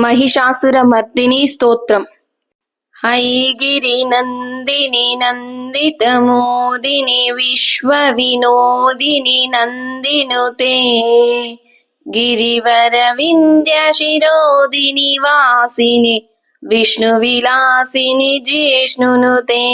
महिषासुरमर्दिनी स्तोत्रम्। ऐगिरिनन्दिनि नन्दितमोदिनि विश्वविनोदिनि नन्दिनुते गिरिवरविन्द्यशिरोदिनि वासिनि विष्णुविलासिनि जिष्णुनुते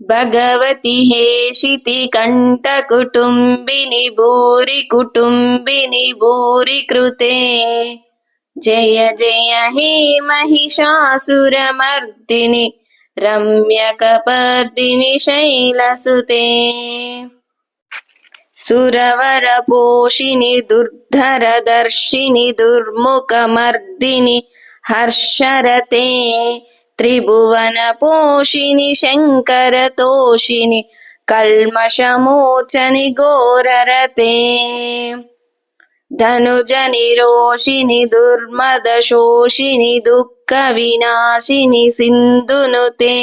भगवति हेशितिकण्ठकुटुम्बिनि भूरि कुटुम्बिनि भूरि कृते जय जय हे महिषासुरमर्दिनि रम्यकपर्दिनि शैलसुते सुरवरपोषिनि दुर्धरदर्शिनि दुर्मुखमर्दिनि हर्षरते त्रिभुवनपोषिनि शङ्करतोषिनि कल्मषमोचनि घोररते धनुजनिरोषिनि दुर्मदशोषिनि दुःखविनाशिनि सिन्धुनुते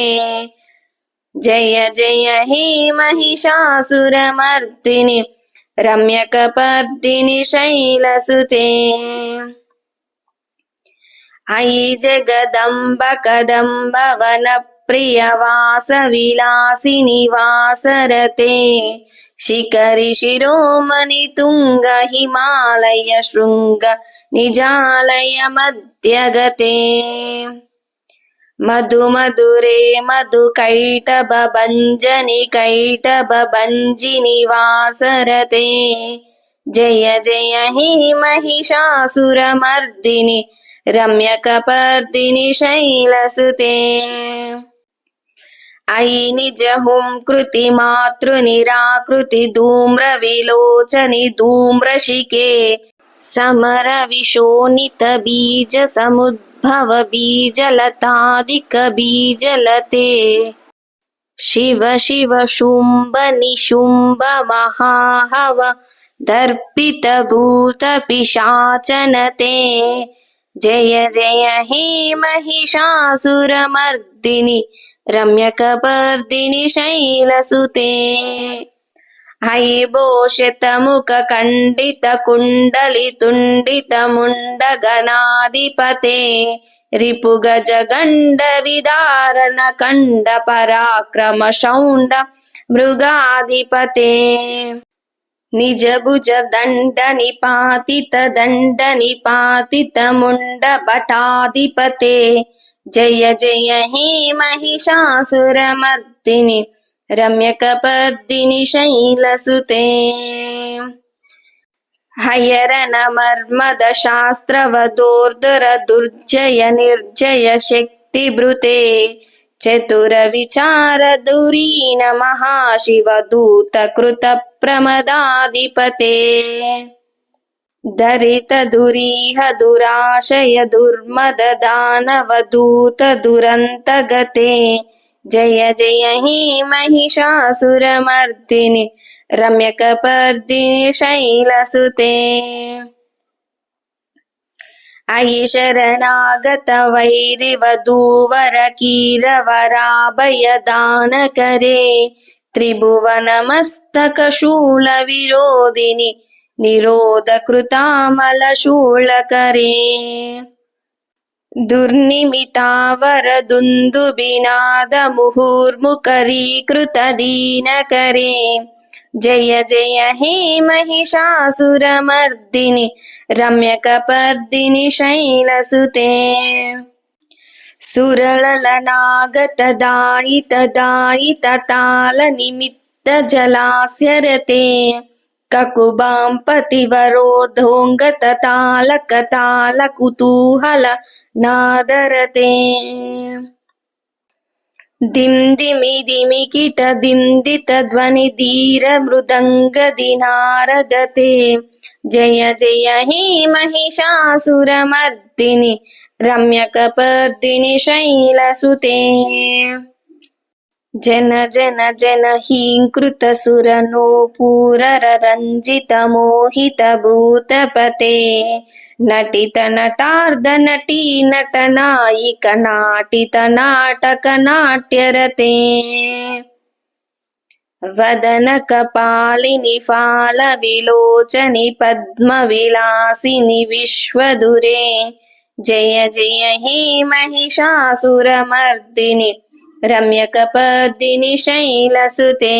जय जय हे महिषासुरमर्दिनि रम्यकपर्दिनि शैलसुते अयि जगदम्ब कदम्ब वनप्रियवासविलासिनि वासरते शिखरि शिरोमणि तुंग हिमालय शृंग निजालय मध्यगते मधु मधुरे मधु कैटभ भञ्जनि कैटभ भञ्जिनि वासरते जय जय हे महिषासुरमर्दिनि रम्यकपर्दिनि शैलसुते अयि निजहुंकृति मातृनिराकृति धूम्रविलोचनि धूम्रशिखे समरविशोणित बीज समुद्भव बीजलतादिक बीजलते शिव शिव शुंभ निशुंभ महाहव दर्पित भूत पिशाचनते जय जय हे महिषासुरमर्दिनि रम्यकपर्दिनि शैलसुते हैभोषतमुख खण्डित कुण्डलि तुण्डित मुण्डगणाधिपते रिपुगज गण्ड विदारण खण्ड पराक्रम शौण्ड मृगाधिपते निज भुज दण्ड निपातित मुण्ड भटाधिपते जय जय हे महिषासुरमर्दिनि रम्यकपर्दिनि शैलसुते हयरन मर्मद शास्त्रवदोर्धर दुर्जय निर्जय शक्तिभृते चतुर विचार धुरीन महाशिव दूत कृत प्रमदाधिपते दरित दुरीह दुराशय दुर्मद दानव दूत दुरंत गते जय जय हे महिषासुरमर्दिनि रम्यकपर्दिनि शैलसुते अयि शरणागत वैरिवधूवर कीरवराभय दानकरे त्रिभुवनमस्तक शूल विरोधिनि निरोध कृतामल शूलकरे दुर्निमितावर दुन्दुभिनाद मुहुर्मुखरीकृत दीनकरे जय जय हे महिषासुरमर्दिनि रम्यकपर्दिनि शैलसुते सुरललनागत दायित दायित ताल निमित्त जलास्यरते ककुबां पतिवरोधोङ्गत तालक ताल कुतूहल नादरते दिं दिमि दिमि किट दिंदित ध्वनि धीर मृदंग दिनारदते जय जय हे महिषासुरमर्दिनि रम्यकपर्दिनि शैलसुते जन जन जन हींकृत सुरनूपुरर रंजित मोहित भूतपते नटित नटार्ध नटी नट नायिक नाटित नाटक नाट्यरते వదన కపాలిని ఫాల విలోచని పద్మ విలాసిని విశ్వదురే జయ జయ హే మహిషాసురమర్దిని రమ్యకపర్దిని శైలసుతే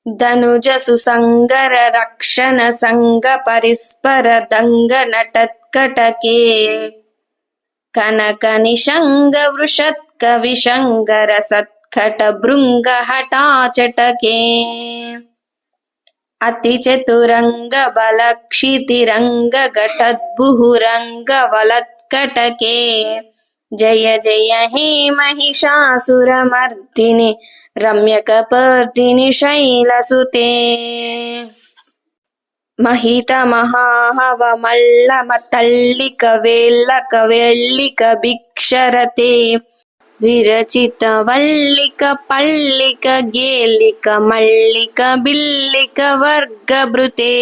ధనుజసు సంగర రక్షణ సంగ పరిస్పర దంగ నటత్కటకే కనక నిషంగ వృషత్క విషంగర సత్కట భృంగ హఠాచటకే అతి చతురంగ బల క్షితిరంగ ఘటద్భురంగ వలత్కటకే జయ జయ హే మహిషాసురమర్దిని రమ్యకపర్దిని శైలసుతే మహిత మహాహవ మల్లమ తల్లిక వేల్లక వెల్లిక భిక్షరతే విరచిత వల్లిక పల్లిక గేలిక మల్లిక బిల్లిక వర్గభృతే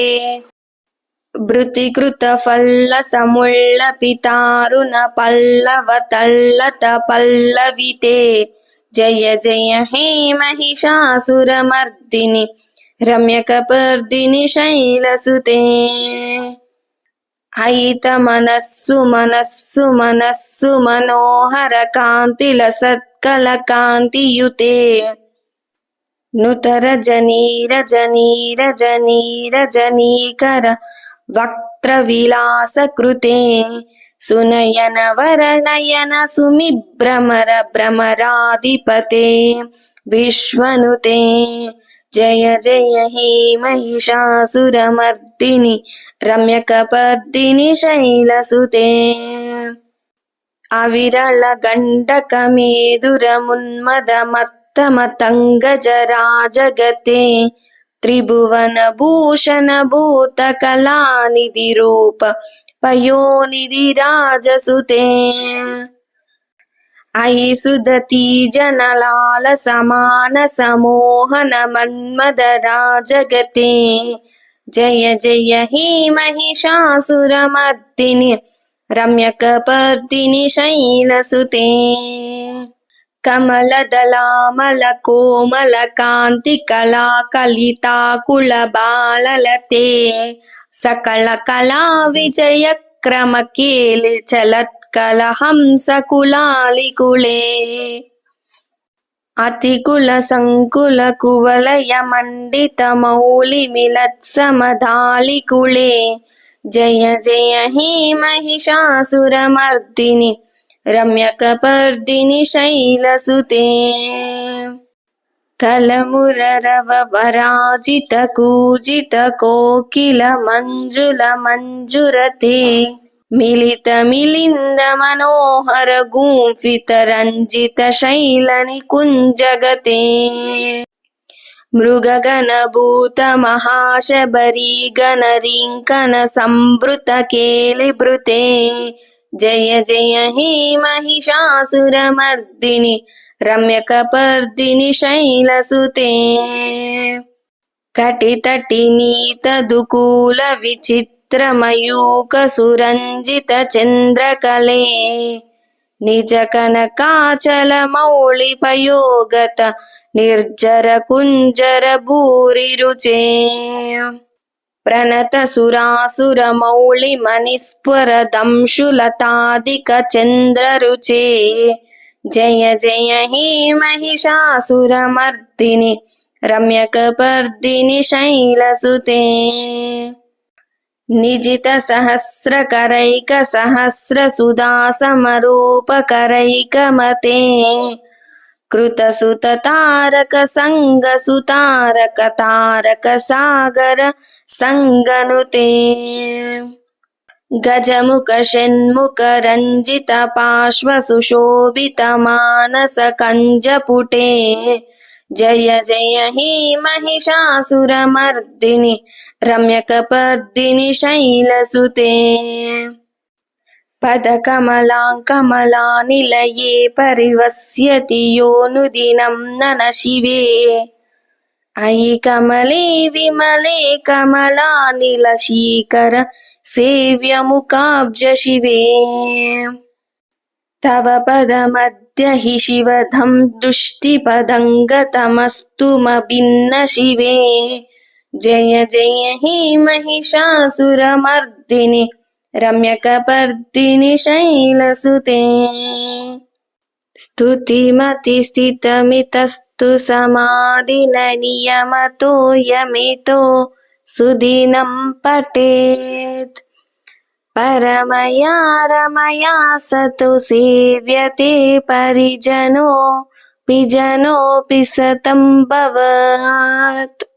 భృతికృత ఫల్ల సముళ్ళ పితారుణ పల్లవ తల్లత పల్లవితే జయ జయ హే మహిషాసురమర్దిని రమ్యకపర్దిని శైలసుతే అయిత మనస్సు మనస్సు మనస్సు మనోహర కాంతిల సత్కల కాంతియుతే నుతర జనీర జనీర జనీర జనీకర వక్త్ర విలాస కృతే సునయన వరనయన సుమిభ్రమర భ్రమరాధిపతే విశ్వనుతే జయ జయ హే మహిషాసురమర్దిని రమ్యకపర్దిని శైలసుతే అవిరళ గండక మేదుర మున్మద మత్తమతంగజరాజగతే త్రిభువన భూషణ భూత కళానిధి రూప పయోనిధి రాజసుతే అయి సుదతి జనలాల సమాన సమోహన మన్మద రాజగతే జయ జయ హే మహిషాసురమర్దిని రమ్యకపర్దిని శైలసుతే కమలదలామల కోమల కాంతి కళా కలితాకుల బాలలతే సకల కళా విజయ క్రమ కేలి చలత్కల హంస కులాలికులే అతికుల సంకుల కువలయ మండిత మౌళి మిలత్సమధాళికులే జయ జయ హే మహిషాసురమర్దిని రమ్యకపర్దిని శైలసుతే కలమురరవ వరాజిత కూజిత కోకిల మంజుల మంజురతే మిలిత మిలింద మనోహర గుంఫిత రంజిత శైలని కుంజగతే మృగగణ భూత మహాశబరీ గణ రింకన సంభృత కేలిభృతే జయ జయ హే మహిషాసురమర్దిని రమ్యకపర్దిని శైలసుతే కటితటి నీత దుకూల విచిత్ర మయూక సురంజిత చంద్రకలే నిజ కనకాచల మౌళి పయోగత నిర్జర కుంజర భూరి రుచే ప్రణత సురాసుర మౌళి మణిస్ఫుర దంశులతాదిక చంద్ర రుచే జయ జయ హే మహిషాసురమర్దిని రమ్యకపర్దిని శైలసుతే నిజిత సహస్ర కరైక సహస్ర సుధా సమరూప కరైక మతే కృత సుత తారక సంగ సుతారక తారక సాగర సంగనుతే గజముఖ షణ్ముఖ రంజిత పార్శ్వ సుశోభిత మానస కంజపుటే జయ జయ హే మహిషాసురమర్దిని రమ్యకపర్దిని శైలసుతే పదకమలాంకమలా నిలయే పరివస్యతి యోనుదినం నన శివే అయి కమలే విమలే కమలానిల శీకర సేవ్యముఖాబ్జ శివే తవ పద अद्य हि शिवधं दृष्टिपदं गतमस्तुमभिन्न शिवे जय जय हे महिषासुरमर्दिनि रम्यकपर्दिनि शैलसुते स्तुतिमतिस्थितमितस्तु समाधिननियमतो यमितो सुदिनं पठेत् परमया रमया सतु सेव्यते परिजनोऽपि सतं भवत्।